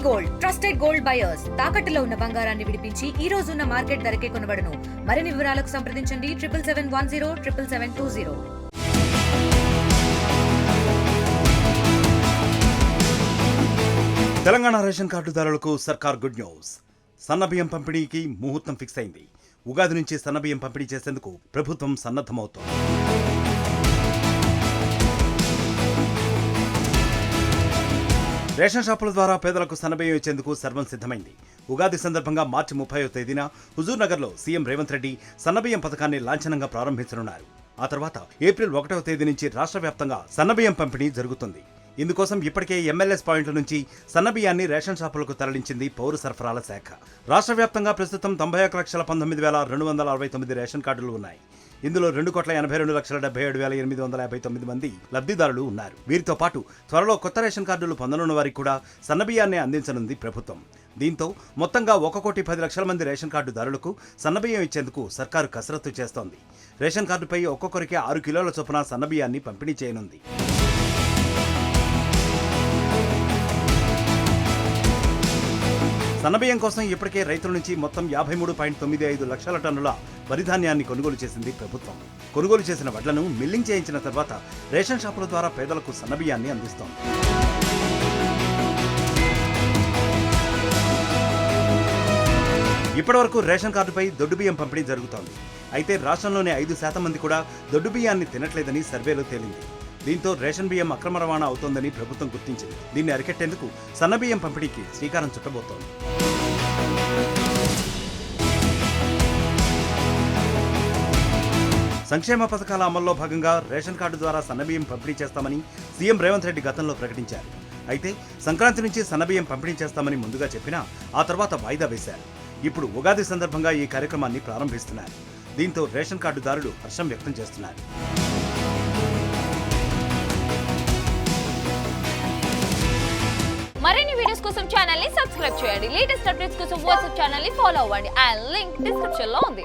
Gold trusted gold buyers తాకట్టులో ఉన్న బంగారాన్ని విడిపించి ఈ రోజు ఉన్న మార్కెట్ ధరకే కొనబడును. మరిన్ని వివరాలకు సంప్రదించండి 7771077720. తెలంగాణ రేషన్ కార్డుదారులకు సర్కార్ గుడ్ న్యూస్. సన్నబియ్యం పంపిణీకి ముహూర్తం ఫిక్స్ అయింది. ఉగాది నుంచి సన్నబియ్యం పంపిణీ చేసేందుకు ప్రభుత్వం సన్నద్ధమవుతోంది. రేషన్ షాపుల ద్వారా పేదలకు సన్నబియ్యం ఇచ్చేందుకు సర్వం సిద్ధమైంది. ఉగాది సందర్భంగా మార్చి 30వ తేదీన హుజూర్ నగర్లో సీఎం రేవంత్ రెడ్డి సన్నబియ్యం పథకాన్ని లాంఛనంగా ప్రారంభించనున్నారు. ఆ తర్వాత ఏప్రిల్ 1వ తేదీ నుంచి రాష్ట్ర వ్యాప్తంగా సన్నబియ్యం పంపిణీ జరుగుతుంది. ఇందుకోసం ఇప్పటికే ఎంఎల్ఎస్ పాయింట్ల నుంచి సన్నబియ్యాన్ని రేషన్ షాపులకు తరలించింది పౌర సరఫరాల శాఖ. రాష్ట్ర వ్యాప్తంగా ప్రస్తుతం 91,19,269 రేషన్ కార్డులు ఉన్నాయి. ఇందులో 2,82,77,859 మంది లబ్ధిదారులు ఉన్నారు. వీరితో పాటు త్వరలో కొత్త రేషన్ కార్డులు పొందనున్న వారికి కూడా సన్నబియ్యాన్ని అందించనుంది ప్రభుత్వం. దీంతో మొత్తంగా 1,10,00,000 మంది రేషన్ కార్డుదారులకు సన్నబియ్యం ఇచ్చేందుకు సర్కారు కసరత్తు చేస్తోంది. రేషన్ కార్డుపై ఒక్కొక్కరికి 6 కిలోల చొప్పున సన్నబియ్యాన్ని పంపిణీ చేయనుంది. సన్నబియ్యం కోసం ఇప్పటికే రైతుల నుంచి మొత్తం 53.95 లక్షల టన్నుల వరిధాన్యాన్ని కొనుగోలు చేసింది ప్రభుత్వం. కొనుగోలు చేసిన వడ్లను మిల్లింగ్ చేయించిన తర్వాత రేషన్ షాపుల ద్వారా పేదలకు సన్నబియ్యాన్ని అందిస్తోంది. ఇప్పటివరకు రేషన్ కార్డుపై దొడ్డు బియ్యం పంపిణీ జరుగుతోంది. అయితే రాష్ట్రంలోని 5% మంది కూడా దొడ్డు బియ్యాన్ని తినట్లేదని సర్వేలో తేలింది. దీంతో రేషన్ బియ్యం అక్రమ రవాణా అవుతోందని ప్రభుత్వం గుర్తించింది. దీన్ని అరికట్టేందుకు సన్నబియ్యం పంపిణీకి శ్రీకారం చుట్టబోతోంది. సంక్షేమ పథకాల అమల్లో భాగంగా రేషన్ కార్డు ద్వారా సన్నబియ్యం పంపిణీ చేస్తామని సీఎం రేవంత్ రెడ్డి గతంలో ప్రకటించారు. అయితే సంక్రాంతి నుంచి సన్నబియ్యం పంపిణీ చేస్తామని ముందుగా చెప్పినా ఆ తర్వాత వాయిదా వేశారు. ఇప్పుడు ఉగాది సందర్భంగా ఈ కార్యక్రమాన్ని ప్రారంభిస్తున్నారు. దీంతో రేషన్ కార్డుదారులు హర్షం వ్యక్తం చేస్తున్నారు. మరిన్ని వీడియోస్ కోసం ఛానల్ ని సబ్స్క్రైబ్ చేయండి. లేటెస్ట్ అప్డేట్స్ కోసం వాట్సాప్ ఛానల్ ని ఫాలో అవ్వండి. ఆ లింక్ డిస్క్రిప్షన్ లో ఉంది.